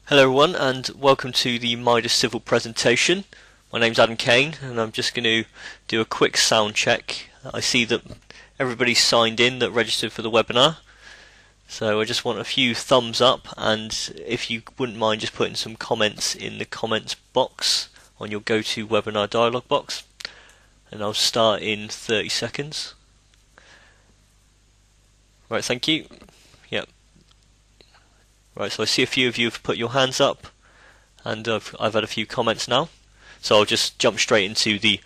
Hello everyone and welcome to the Midas Civil presentation. My name's Adam Kane and I'm just going to do a quick sound check. I see that everybody's signed in that registered for the webinar, so I just want a few thumbs up, and if you wouldn't mind just putting some comments in the comments box on your GoToWebinar dialog box, and I'll start in 30 seconds. Right, thank you. Yep. Right, so I see a few of you have put your hands up, and I've had a few comments now. So I'll just jump straight into the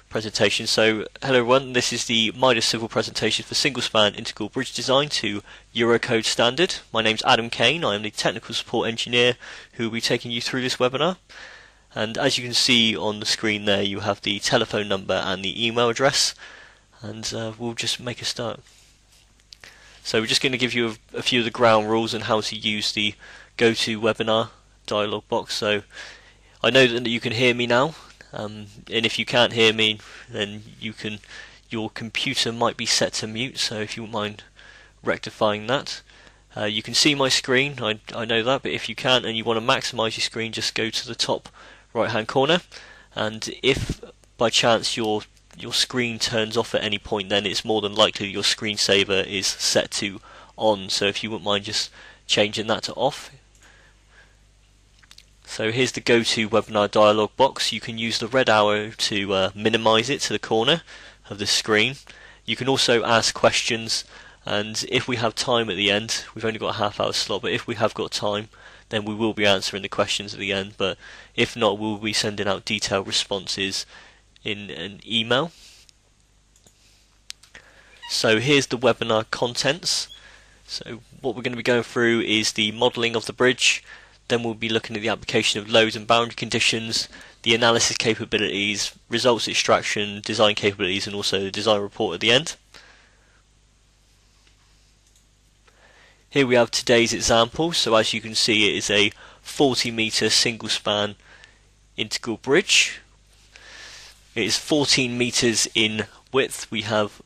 presentation. So hello everyone, this is the Midas Civil presentation for single span integral bridge design to Eurocode Standard. My name's Adam Kane, I am the technical support engineer who will be taking you through this webinar. And as you can see on the screen there, you have the telephone number and the email address, and we'll just make a start. So we're just going to give you a few of the ground rules on how to use the GoToWebinar dialog box. So I know that you can hear me now, and if you can't hear me, then your computer might be set to mute, so if you wouldn't mind rectifying that. You can see my screen, I know that, but if you can't and you want to maximise your screen, just go to the top right hand corner, and if by chance your screen turns off at any point, then it's more than likely your screensaver is set to on, so if you wouldn't mind just changing that to off. So here's the GoToWebinar dialog box. You can use the red arrow to minimize it to the corner of the screen. You can also ask questions, and if we have time at the end, we've only got a half-hour slot, but if we have got time, then we will be answering the questions at the end, but if not, we'll be sending out detailed responses in an email. So here's the webinar contents. So what we're going to be going through is the modelling of the bridge, then we'll be looking at the application of loads and boundary conditions, the analysis capabilities, results extraction, design capabilities, and also the design report at the end. Here we have today's example. So as you can see, it is a 40-metre single span integral bridge. It is 14 metres in width. We have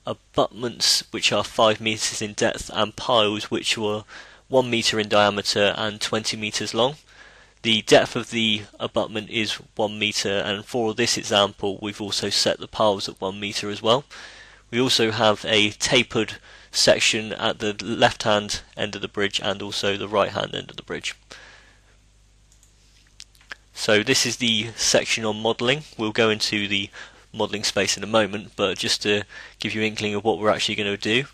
abutments which are 5 metres in depth and piles which were 1 metre in diameter and 20 metres long. The depth of the abutment is 1 metre, and for this example we've also set the piles at 1 metre as well. We also have a tapered section at the left hand end of the bridge and also the right hand end of the bridge. So this is the section on modelling. We'll go into the modelling space in a moment, but just to give you an inkling of what we're actually going to do,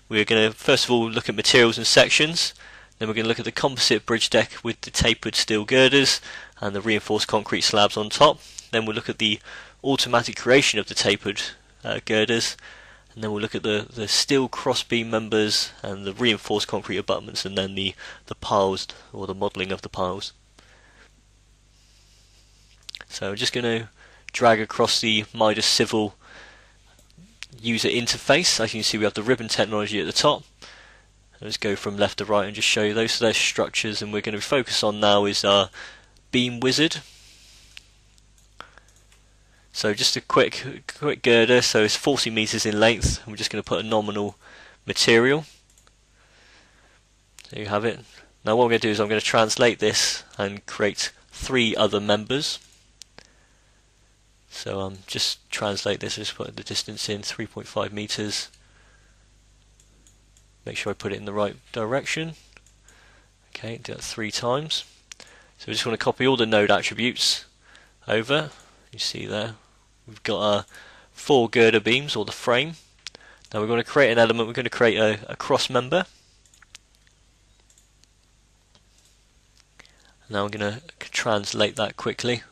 we're going to first of all look at materials and sections, then we're going to look at the composite bridge deck with the tapered steel girders and the reinforced concrete slabs on top. Then we'll look at the automatic creation of the tapered girders, and then we'll look at the steel crossbeam members and the reinforced concrete abutments, and then the piles, or the modelling of the piles. So I'm just going to drag across the Midas Civil user interface. As you can see, we have the ribbon technology at the top. Let's go from left to right and just show you those. So there's structures, and we're going to focus on now is our beam wizard. So just a quick girder. So it's 40 meters in length, and we're just going to put a nominal material. There you have it. Now what I'm going to do is I'm going to translate this and create 3 other members. So just translate this, just put the distance in 3.5 meters. Make sure I put it in the right direction. Okay, do that 3 times. So we just want to copy all the node attributes over. You see there, we've got our 4 girder beams, or the frame. Now we're going to create an element. We're going to create a cross member. Now I'm going to translate that quickly.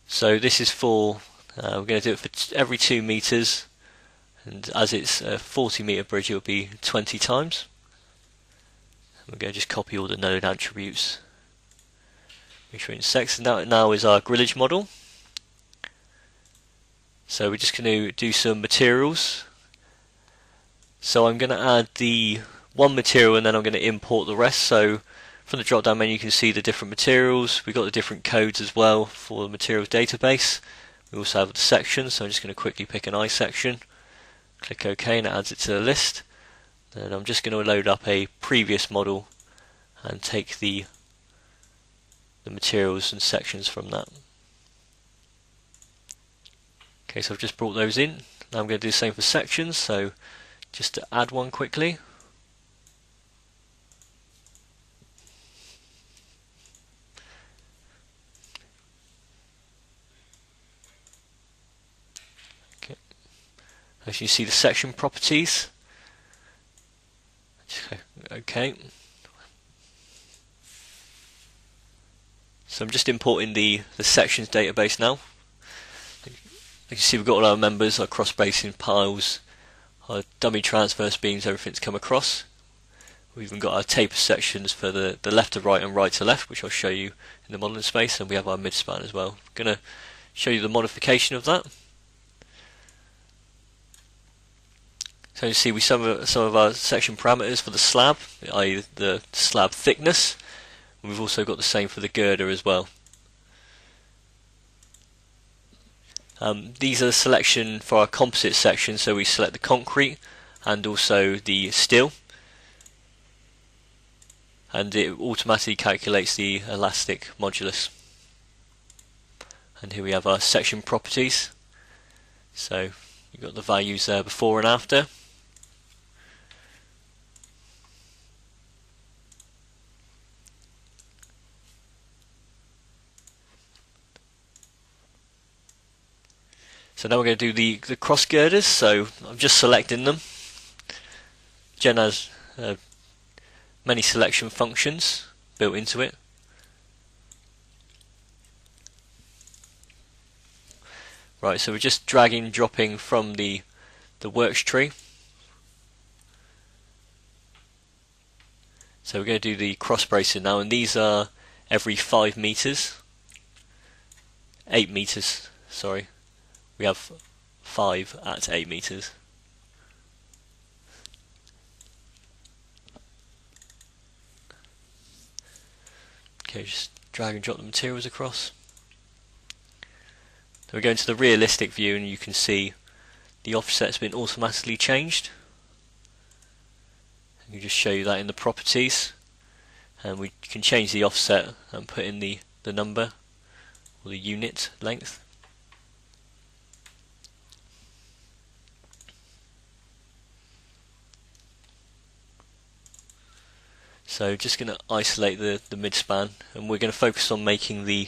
So this is for, we're going to do it for every 2 meters, and as it's a 40 meter bridge, it will be 20 times. We're going to just copy all the node attributes. Make sure it's sex. Now is our grillage model. So we're just going to do some materials. So I'm going to add the one material, and then I'm going to import the rest. So from the drop down menu you can see the different materials. We've got the different codes as well for the materials database. We also have the sections, so I'm just going to quickly pick an I section, click OK, and it adds it to the list. Then I'm just going to load up a previous model and take the the materials and sections from that. Okay, so I've just brought those in. Now I'm going to do the same for sections, so just to add one quickly. Okay. As you see, the section properties. Okay. So I'm just importing the sections database now. You can see we've got all our members, our cross-bracing piles, our dummy transverse beams, everything's come across. We've even got our taper sections for the left to right and right to left, which I'll show you in the modelling space, and we have our midspan as well. I'm going to show you the modification of that. So you see some of our section parameters for the slab, i.e. the slab thickness. And we've also got the same for the girder as well. These are the selection for our composite section, so we select the concrete and also the steel, and it automatically calculates the elastic modulus. And here we have our section properties, so you've got the values there before and after. So now we're going to do the cross girders, so I'm just selecting them. Gen has many selection functions built into it. Right, so we're just dragging, dropping from the works tree. So we're going to do the cross bracing now, and these are every 5 meters. 8 meters, sorry. We have 5 at 8 meters. Okay, just drag and drop the materials across. So we go into the realistic view, and you can see the offset's been automatically changed. I can just show you that in the properties, and we can change the offset and put in the number or the unit length. So just going to isolate the midspan, and we're going to focus on making the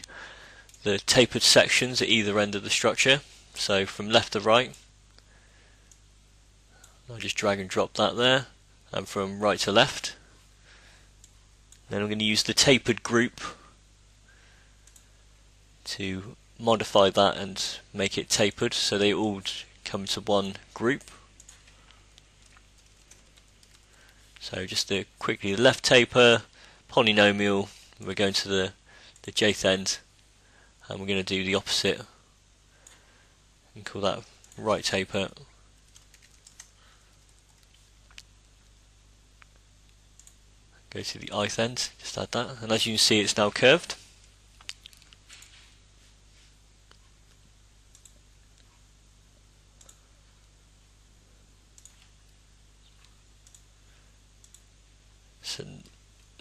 tapered sections at either end of the structure. So from left to right, I'll just drag and drop that there, and from right to left. Then I'm going to use the tapered group to modify that and make it tapered so they all come to one group. So just quickly, the left taper, polynomial, we're going to the jth end, and we're going to do the opposite and call that right taper. Go to the ith end, just add that, and as you can see it's now curved. So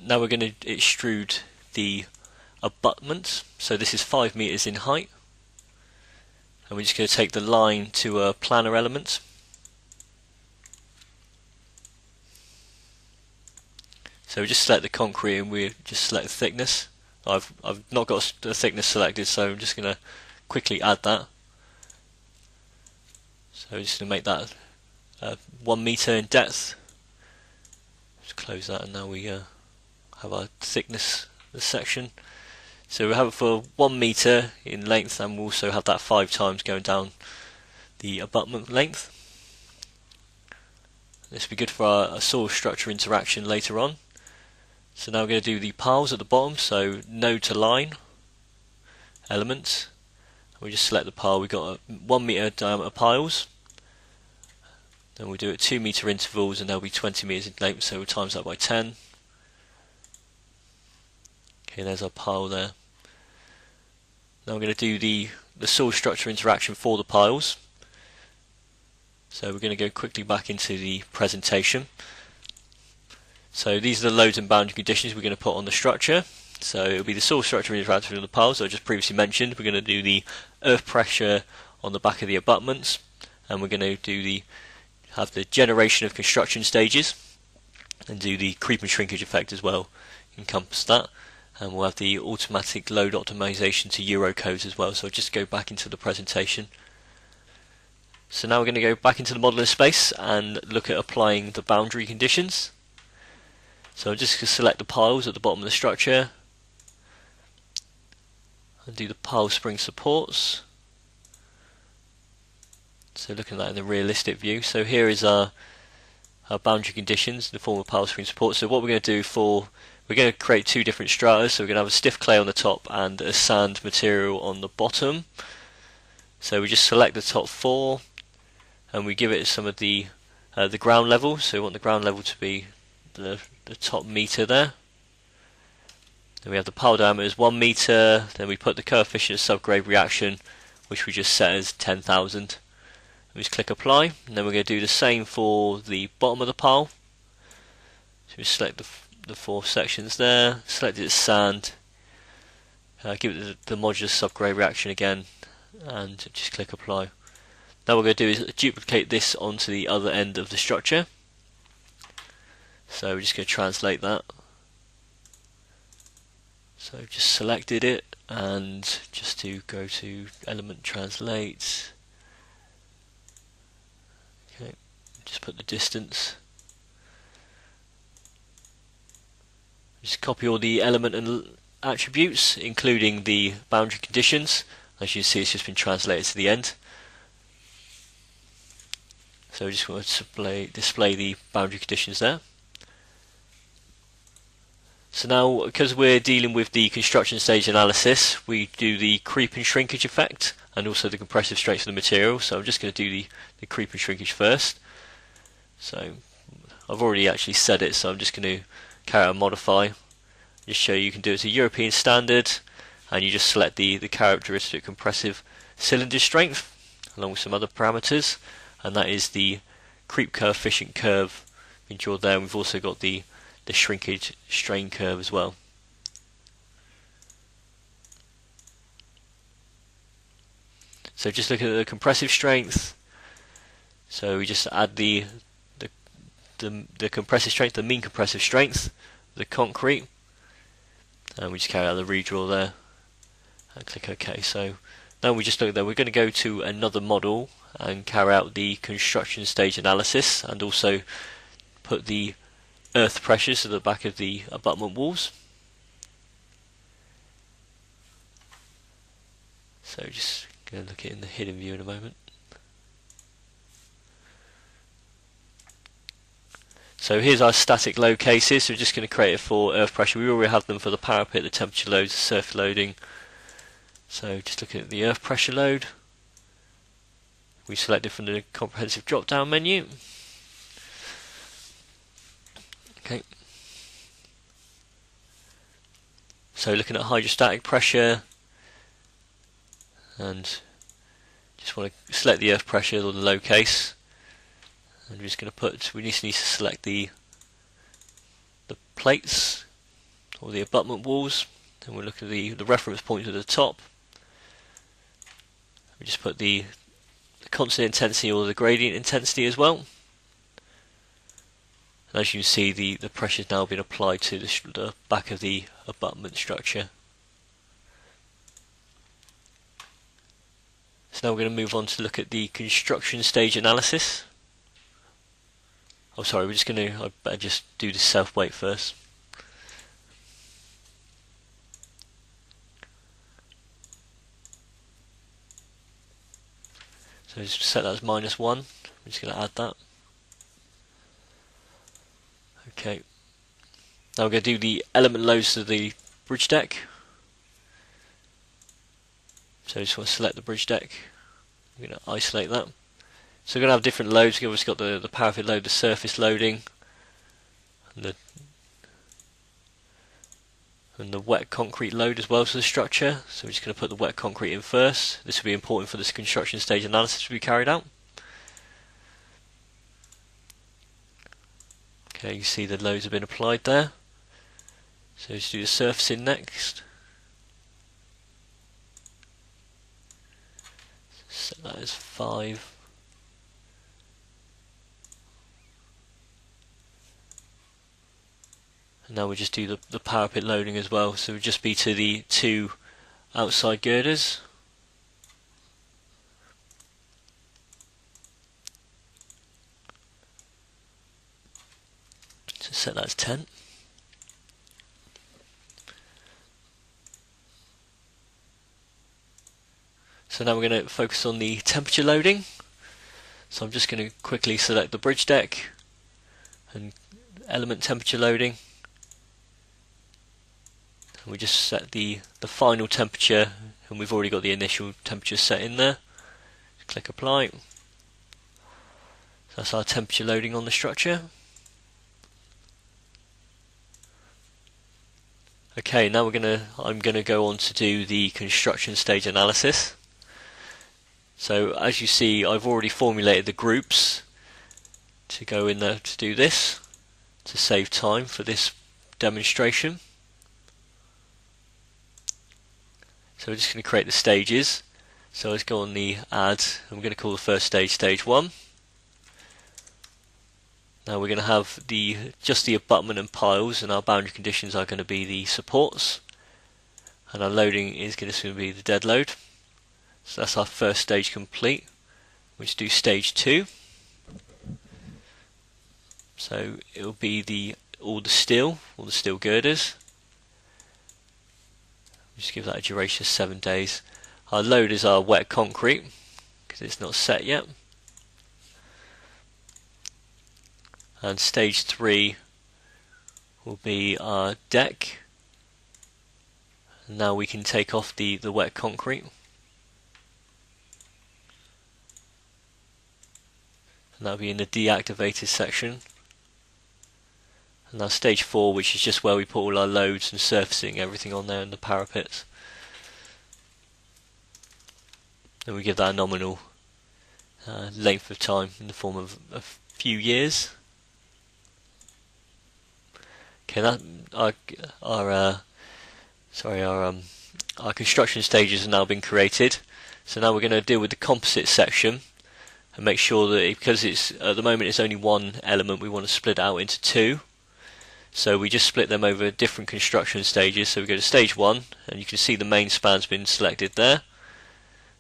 now we're going to extrude the abutment. So this is 5 meters in height, and we're just going to take the line to a planar element. So we just select the concrete and we just select the thickness. I've not got the thickness selected, so I'm just going to quickly add that. So we're just going to make that 1 meter in depth. Just close that, and now we have our thickness section. So we have it for 1 meter in length, and we'll also have that 5 times going down the abutment length. This will be good for our soil structure interaction later on. So now we're going to do the piles at the bottom, so node to line elements. We just select the pile. We've got 1 meter diameter piles. Then we'll do it at 2 meter intervals, and they'll be 20 meters in length, so we'll times that by 10. Okay, there's our pile there. Now we're going to do the soil structure interaction for the piles. So we're going to go quickly back into the presentation. So these are the loads and boundary conditions we're going to put on the structure. So it'll be the source structure interacting with the piles I just previously mentioned. We're going to do the earth pressure on the back of the abutments, and we're going to do have the generation of construction stages, and do the creep and shrinkage effect as well, encompass that. And we'll have the automatic load optimization to Eurocode as well. So I'll just go back into the presentation. So now we're going to go back into the modeler space and look at applying the boundary conditions. So I'm just going to select the piles at the bottom of the structure and do the pile spring supports. So looking at that in the realistic view. So here is our boundary conditions in the form of pile spring support. So what we're going to do we're going to create two different stratas. So we're going to have a stiff clay on the top and a sand material on the bottom. So we just select the top four and we give it some of the ground level. So we want the ground level to be the top meter there. Then we have the pile diameter as 1 meter. Then we put the coefficient of subgrade reaction, which we just set as 10,000. We just click apply, and then we're going to do the same for the bottom of the pile. So we select the 4 sections there, select it as sand, give it the modulus subgrade reaction again, and just click apply. Now what we're going to do is duplicate this onto the other end of the structure. So we're just going to translate that. So I've just selected it, and just to go to element translate. Okay, just put the distance. Just copy all the element and attributes, including the boundary conditions. As you see, it's just been translated to the end. So we just want to display the boundary conditions there. So now, because we're dealing with the construction stage analysis, we do the creep and shrinkage effect and also the compressive strength of the material. So I'm just going to do the creep and shrinkage first. So I've already actually set it, so I'm just going to carry out a modify. Just show you can do it to European standard, and you just select the characteristic compressive cylinder strength along with some other parameters, and that is the creep coefficient curve being drawn there. And we've also got the shrinkage strain curve as well. So just looking at the compressive strength, so we just add the compressive strength, the mean compressive strength, the concrete, and we just carry out the redraw there and click OK. So now we just look there, we're going to go to another model and carry out the construction stage analysis and also put the earth pressures to the back of the abutment walls. So just going to look at it in the hidden view in a moment. So here's our static load cases. So we're just going to create it for earth pressure. We already have them for the parapet, the temperature loads, the surface loading. So just looking at the earth pressure load, we select it from the comprehensive drop down menu. Okay. So looking at hydrostatic pressure, and just want to select the earth pressure or the low case, and we're just going to we just need to select the plates or the abutment walls, and we'll look at the reference point at the top. We just put the constant intensity or the gradient intensity as well. And as you can see, the pressure has now been applied to the back of the abutment structure. So now we're going to move on to look at the construction stage analysis. Oh sorry, I better just do the self weight first. So just set that as -1. I'm just going to add that. Okay. Now we're going to do the element loads to the bridge deck. So I just want to select the bridge deck. I'm going to isolate that. So we're going to have different loads. We've obviously got the parapet load, the surface loading, and the wet concrete load as well to the structure. So we're just going to put the wet concrete in first. This will be important for this construction stage analysis to be carried out. Okay, you see the loads have been applied there. So let's do the surfacing next. Set that as 5. And now we'll just do the parapet loading as well. So it would just be to the 2 outside girders. So set that as 10. So now we're going to focus on the temperature loading. So I'm just going to quickly select the bridge deck and element temperature loading. And we just set the final temperature, and we've already got the initial temperature set in there. Just click apply. So that's our temperature loading on the structure. Okay, now I'm gonna go on to do the construction stage analysis. So as you see, I've already formulated the groups to go in there to do this, to save time for this demonstration. So we're just going to create the stages. So let's go on the add, and we're going to call the first stage stage 1. Now we're going to have just the abutment and piles, and our boundary conditions are going to be the supports, and our loading is going to be the dead load. So that's our first stage complete. We just do stage 2. So it will be all the steel girders. Just give that a duration of 7 days. Our load is our wet concrete because it's not set yet. And stage 3 will be our deck. And now we can take off the wet concrete. And that'll be in the deactivated section. And now stage 4, which is just where we put all our loads and surfacing, everything on there, and the parapets. And we give that a nominal length of time in the form of a few years. Okay, that our construction stages have now been created. So now we're going to deal with the composite section and make sure that, because it's at the moment it's only one element, we want to split it out into 2. So we just split them over different construction stages. So we go to stage 1, and you can see the main span's been selected there.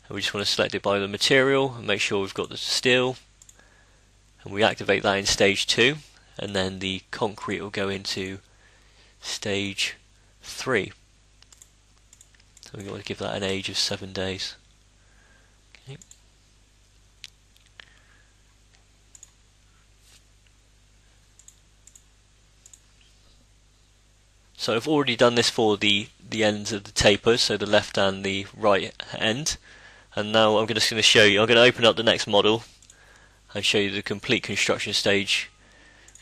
And we just want to select it by the material and make sure we've got the steel. And we activate that in stage 2, and then the concrete will go into stage 3. So we want to give that an age of 7 days. Okay. So I've already done this for the ends of the tapers, so the left and the right end. And now I'm just going to show you, I'm going to open up the next model and show you the complete construction stage,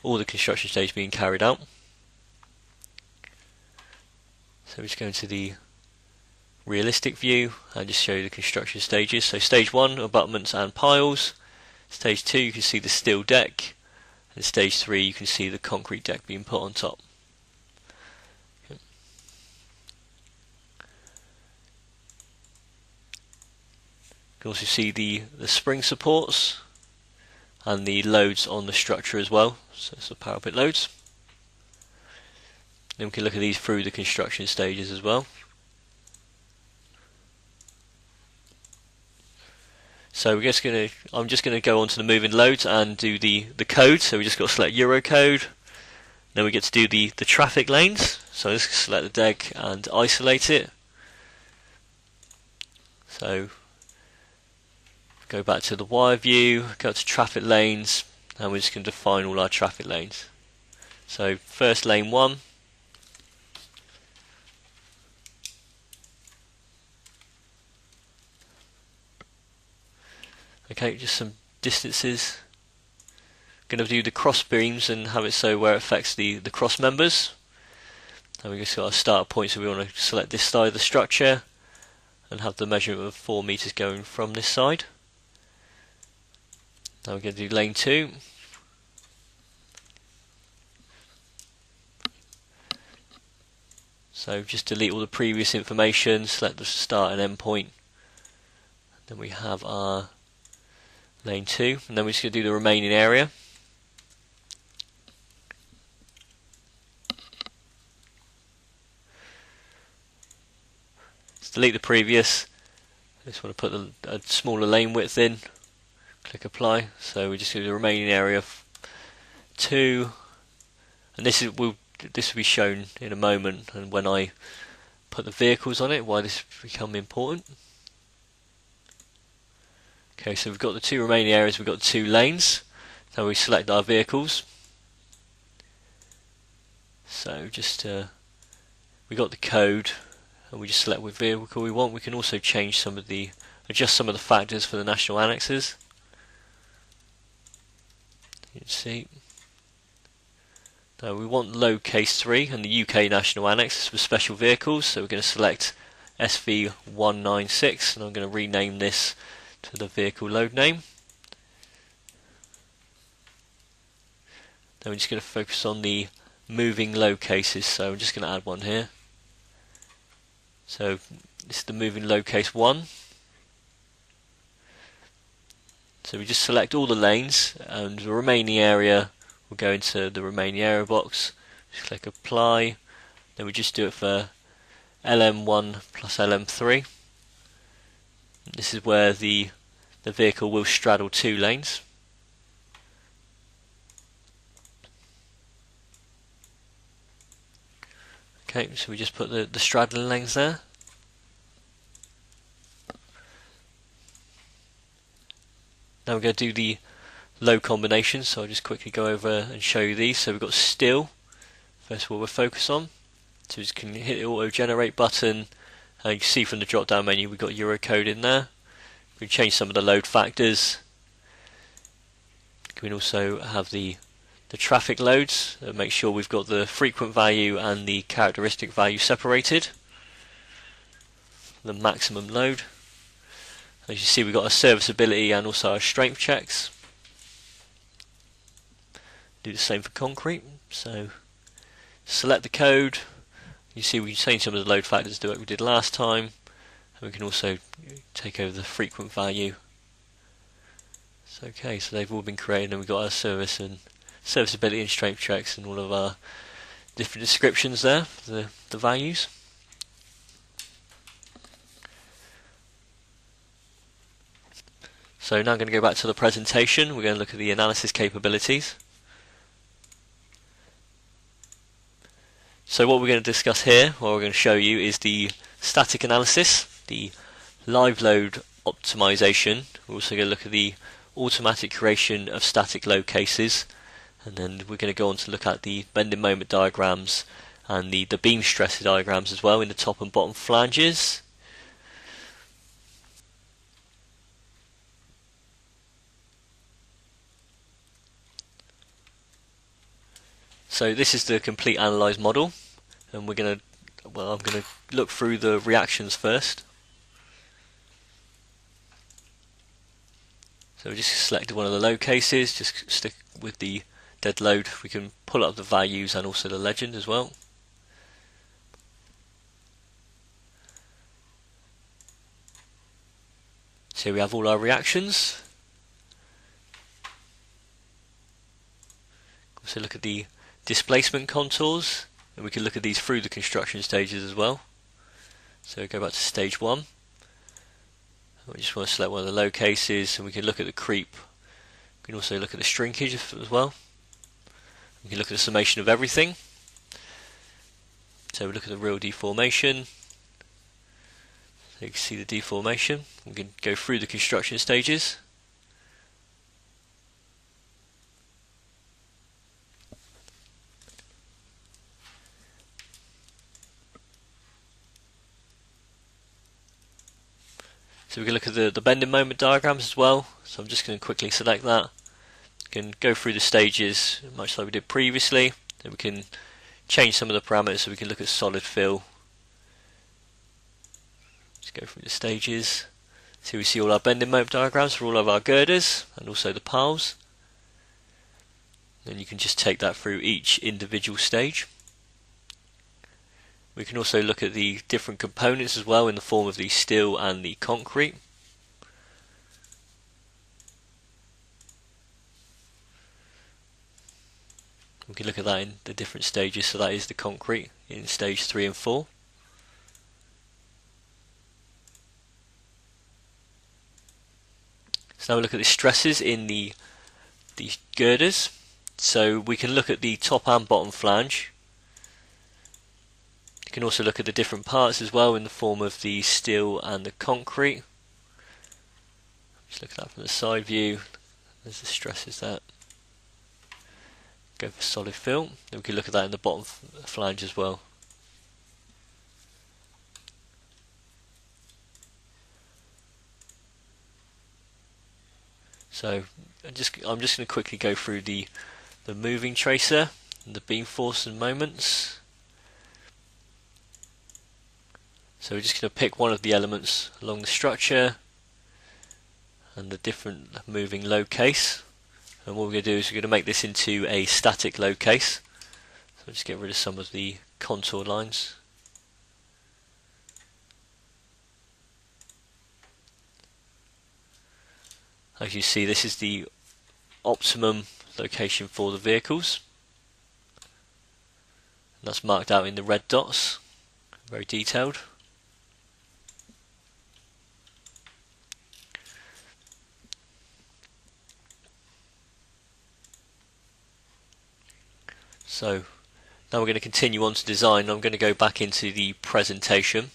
all the construction stage being carried out. So we just go into the realistic view and just show you the construction stages. So stage 1, abutments and piles. Stage 2, you can see the steel deck. And stage 3, you can see the concrete deck being put on top. You can also see the spring supports and the loads on the structure as well, so it's the parapet loads. Then we can look at these through the construction stages as well. So I'm just going to go on to the moving loads and do the code. So we just got to select Eurocode. Then we get to do the traffic lanes. So let's select the deck and isolate it. So go back to the wire view, go to traffic lanes, and we're just going to define all our traffic lanes. So first lane 1. Okay, just some distances. Going to do the cross beams and have it so where it affects the cross members. And we just got our start point, so we want to select this side of the structure and have the measurement of 4 meters going from this side. Now we're going to do lane 2. So just delete all the previous information, select the start and end point. Then we have our lane 2, and then we're just going to do the remaining area. Just delete the previous. I just want to put a smaller lane width in. Click apply. So we just do the remaining area 2, and this will be shown in a moment, and when I put the vehicles on it, why this become important. Okay, so we've got the 2 remaining areas, we've got 2 lanes. Now we select our vehicles. So just we got the code, and we just select what vehicle we want. We can also change adjust some of the factors for the national annexes. You can see. Now we want low case 3 and the UK national annex for special vehicles, so we're going to select SV196, and I'm going to rename this to the vehicle load name. Then we're just going to focus on the moving low cases, so I'm just going to add one here. So this is the moving low case 1. So we just select all the lanes, and the remaining area will go into the remaining area box. Just click apply. Then we just do it for LM1 plus LM3. This is where the vehicle will straddle 2 lanes. Okay, so we just put the straddling lanes there. Now we're going to do the low combinations, so I'll just quickly go over and show you these. So we've got still, first of all we'll focus on. So we can hit the auto generate button, and you can see from the drop down menu we've got Eurocode in there. We can change some of the load factors. We can also have the traffic loads, make sure we've got the frequent value and the characteristic value separated. The maximum load. As you see, we've got our serviceability and also our strength checks. Do the same for concrete. So select the code. You see we can change some of the load factors to what we did last time, and we can also take over the frequent value. So okay, so they've all been created, and we've got our serviceability and strength checks and all of our different descriptions there for the values. So now I'm going to go back to the presentation. We're going to look at the analysis capabilities. So what we're going to discuss here, what we're going to show you, is the static analysis, the live load optimization. We're also going to look at the automatic creation of static load cases, and then we're going to go on to look at the bending moment diagrams and the beam stress diagrams as well in the top and bottom flanges. So this is the complete analyzed model, and I'm going to look through the reactions first. So we just selected one of the load cases, just stick with the dead load. We can pull up the values and also the legend as well. So we have all our reactions. Also look at the displacement contours, and we can look at these through the construction stages as well. So go back to stage 1. We just want to select one of the low cases, and we can look at the creep. We can also look at the shrinkage as well. We can look at the summation of everything. So we look at the real deformation. So you can see the deformation. We can go through the construction stages. So we can look at the bending moment diagrams as well. So I'm just going to quickly select that. We can go through the stages much like we did previously. Then we can change some of the parameters, so we can look at solid fill. Just go through the stages. So we see all our bending moment diagrams for all of our girders and also the piles. Then you can just take that through each individual stage. We can also look at the different components as well in the form of the steel and the concrete. We can look at that in the different stages, so that is the concrete in stage 3 and 4. So now we look at the stresses in the girders. So we can look at the top and bottom flange. You can also look at the different parts as well in the form of the steel and the concrete. Just look at that from the side view. There's the stresses there. Go for solid fill. Then we can look at that in the bottom flange as well. So I'm just going to quickly go through the moving tracer and the beam force and moments. So we're just going to pick one of the elements along the structure and the different moving load case. And what we're going to do is we're going to make this into a static load case. So just get rid of some of the contour lines. As you see, this is the optimum location for the vehicles. And that's marked out in the red dots, very detailed. So now we're going to continue on to design. I'm going to go back into the presentation.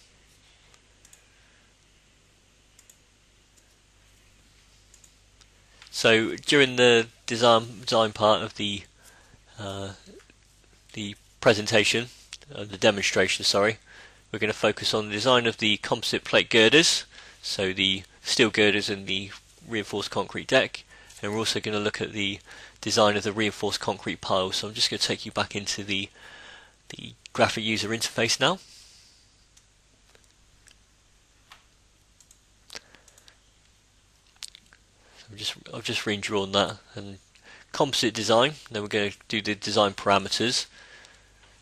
So during the design part of the presentation, the demonstration, sorry, we're going to focus on the design of the composite plate girders, so the steel girders and the reinforced concrete deck, and we're also going to look at the design of the reinforced concrete piles. So I'm just going to take you back into the graphic user interface now. I've just redrawn that, and composite design. Then we're going to do the design parameters.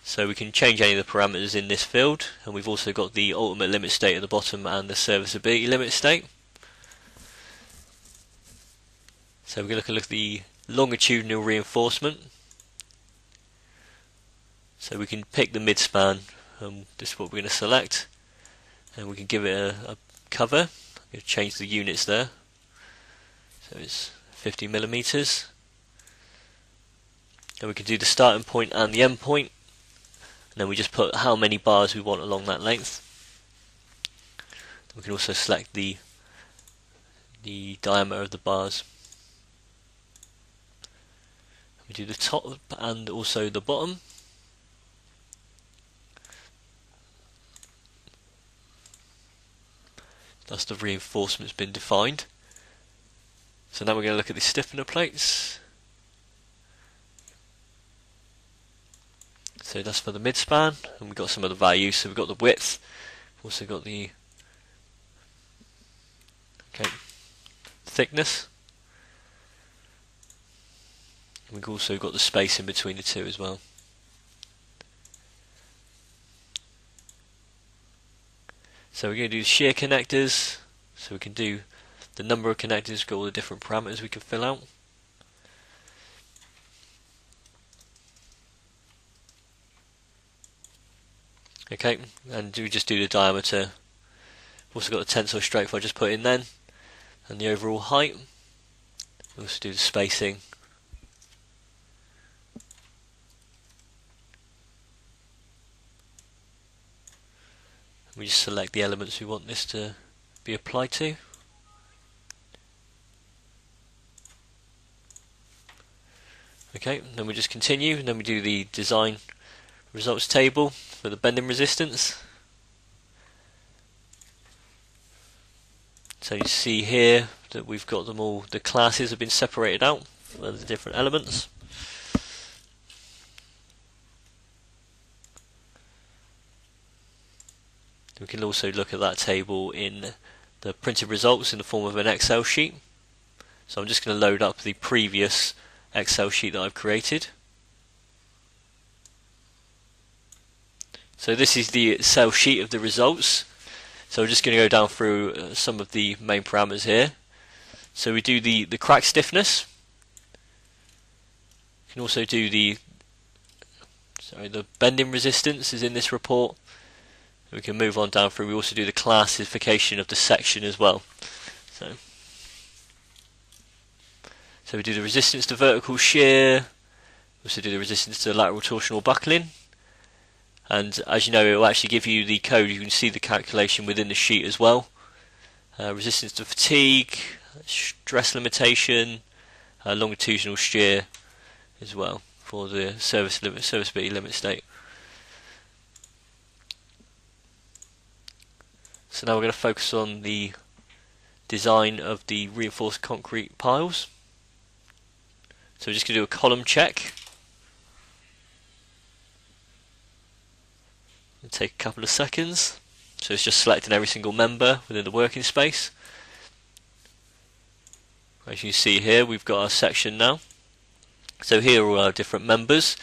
So we can change any of the parameters in this field, and we've also got the ultimate limit state at the bottom and the serviceability limit state. So we're going to look at the longitudinal reinforcement. So we can pick the midspan, and this is what we're going to select, and we can give it a cover. I'm going to change the units there. So it's 50 millimeters. And we can do the starting point and the end point, and then we just put how many bars we want along that length. We can also select the diameter of the bars. We do the top and also the bottom. That's the reinforcement's been defined. So now we're going to look at the stiffener plates. So that's for the midspan, and we've got some of the values. So we've got the width, we've also got the thickness. We've also got the space in between the two as well. So we're going to do shear connectors, so we can do the number of connectors, got all the different parameters we can fill out. Okay, and we just do the diameter. We've also got the tensile strength I just put in then, and the overall height. We also do the spacing. We just select the elements we want this to be applied to. Okay, then we just continue, and then we do the design results table for the bending resistance. So you see here that we've got them all, the classes have been separated out for the different elements. We can also look at that table in the printed results in the form of an Excel sheet. So I'm just going to load up the previous Excel sheet that I've created. So this is the Excel sheet of the results. So we're just going to go down through some of the main parameters here. So we do the crack stiffness. You can also do the bending resistance is in this report. We can move on down through. We also do the classification of the section as well. So we do the resistance to vertical shear. We also do the resistance to lateral torsional buckling. And as you know, it will actually give you the code. You can see the calculation within the sheet as well. Resistance to fatigue, stress limitation, longitudinal shear as well for the serviceability limit state. So now we're going to focus on the design of the reinforced concrete piles. So we're just going to do a column check. It'll take a couple of seconds. So it's just selecting every single member within the working space. As you see here, we've got our section now. So here are our different members.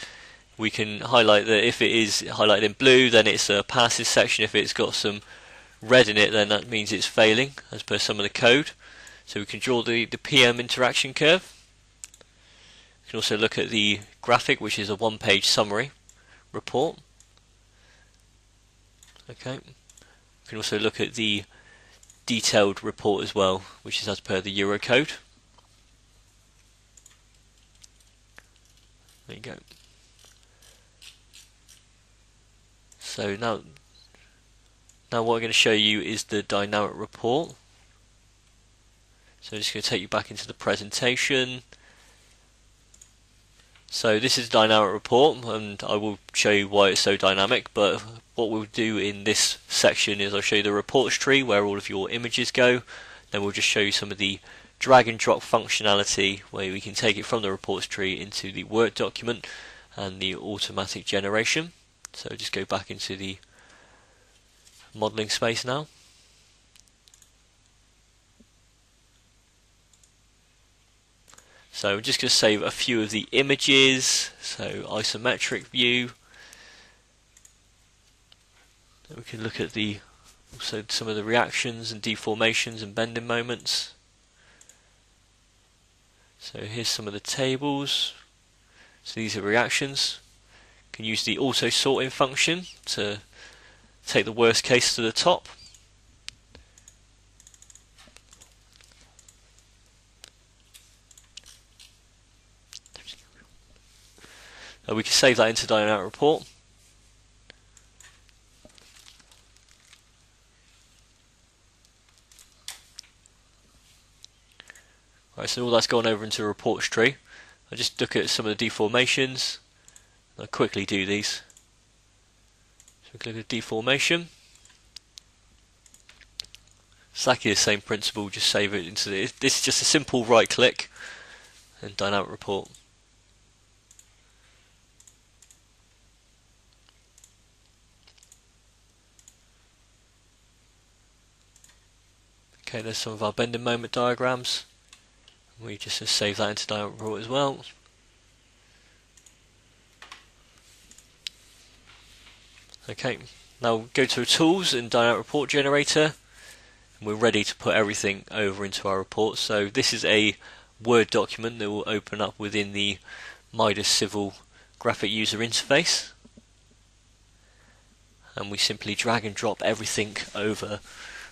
We can highlight that if it is highlighted in blue, then it's a passive section. If it's got some red in it, then that means it's failing, as per some of the code. So we can draw the PM interaction curve. We can also look at the graphic, which is a one-page summary report. Okay. We can also look at the detailed report as well, which is as per the Eurocode. There you go. So now what I'm going to show you is the dynamic report. So I'm just going to take you back into the presentation. So this is a dynamic report, and I will show you why it's so dynamic, but what we'll do in this section is I'll show you the reports tree where all of your images go. Then we'll just show you some of the drag and drop functionality where we can take it from the reports tree into the Word document and the automatic generation. So just go back into the modeling space now. So I'm just going to save a few of the images. So isometric view. Then we can look at also some of the reactions and deformations and bending moments. So here's some of the tables. So these are reactions. You can use the auto sorting function to take the worst case to the top. We can save that into dynamic report. Right, so all that's gone over into the reports tree. I'll just look at some of the deformations. I'll quickly do these. So we can look at deformation. Exactly the same principle, just save it into this is just a simple right click and dynamic report. Okay, there's some of our bending moment diagrams. We just save that into dynamic report as well. Okay, now go to Tools and Dynamic Report Generator, and we're ready to put everything over into our report. So this is a Word document that will open up within the Midas Civil graphic user interface, and we simply drag and drop everything over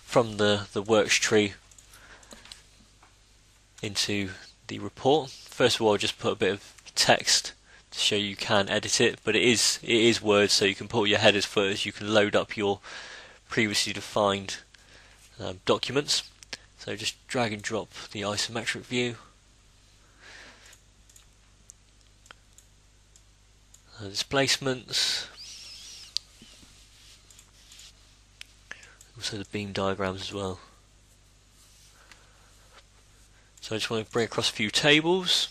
from the works tree into the report. First of all, I'll just put a bit of text to show you can edit it, but it is Word, so you can put your headers, footers, you can load up your previously defined documents. So just drag and drop the isometric view. Displacements. Also the beam diagrams as well. So I just want to bring across a few tables.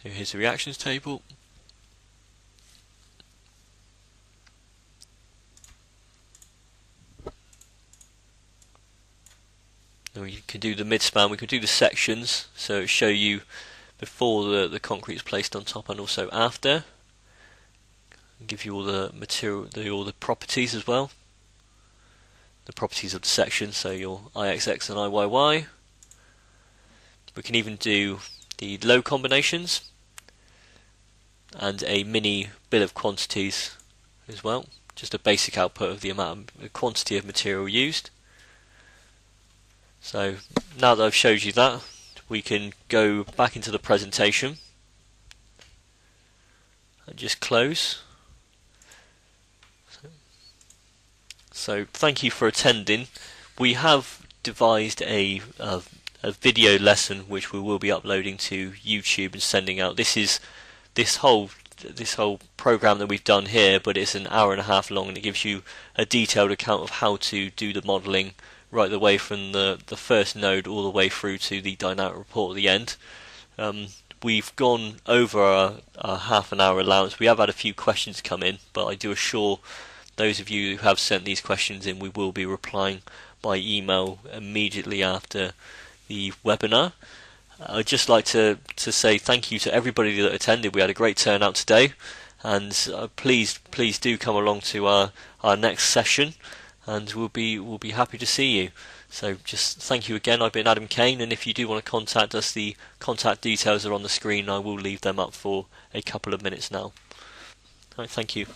So here's the reactions table. Then we can do the midspan, we can do the sections, so it'll show you before the concrete is placed on top and also after. give you all the material, all the properties as well. The properties of the section, so your IXX and IYY. We can even do the low combinations and a mini bill of quantities as well, just a basic output of the amount of quantity of material used. So now that I've showed you that, we can go back into the presentation and just close. So thank you for attending. We have devised a video lesson which we will be uploading to YouTube and sending out. This whole program that we've done here, but it's an hour and a half long, and it gives you a detailed account of how to do the modelling right the way from the first node all the way through to the dynamic report at the end. We've gone over our half an hour allowance. We have had a few questions come in, but I do assure those of you who have sent these questions in, we will be replying by email immediately after the webinar. I'd just like to say thank you to everybody that attended. We had a great turnout today, and please do come along to our next session, and we'll be happy to see you. So just thank you again. I've been Adam Kane, and if you do want to contact us, the contact details are on the screen. I will leave them up for a couple of minutes now. All right, thank you.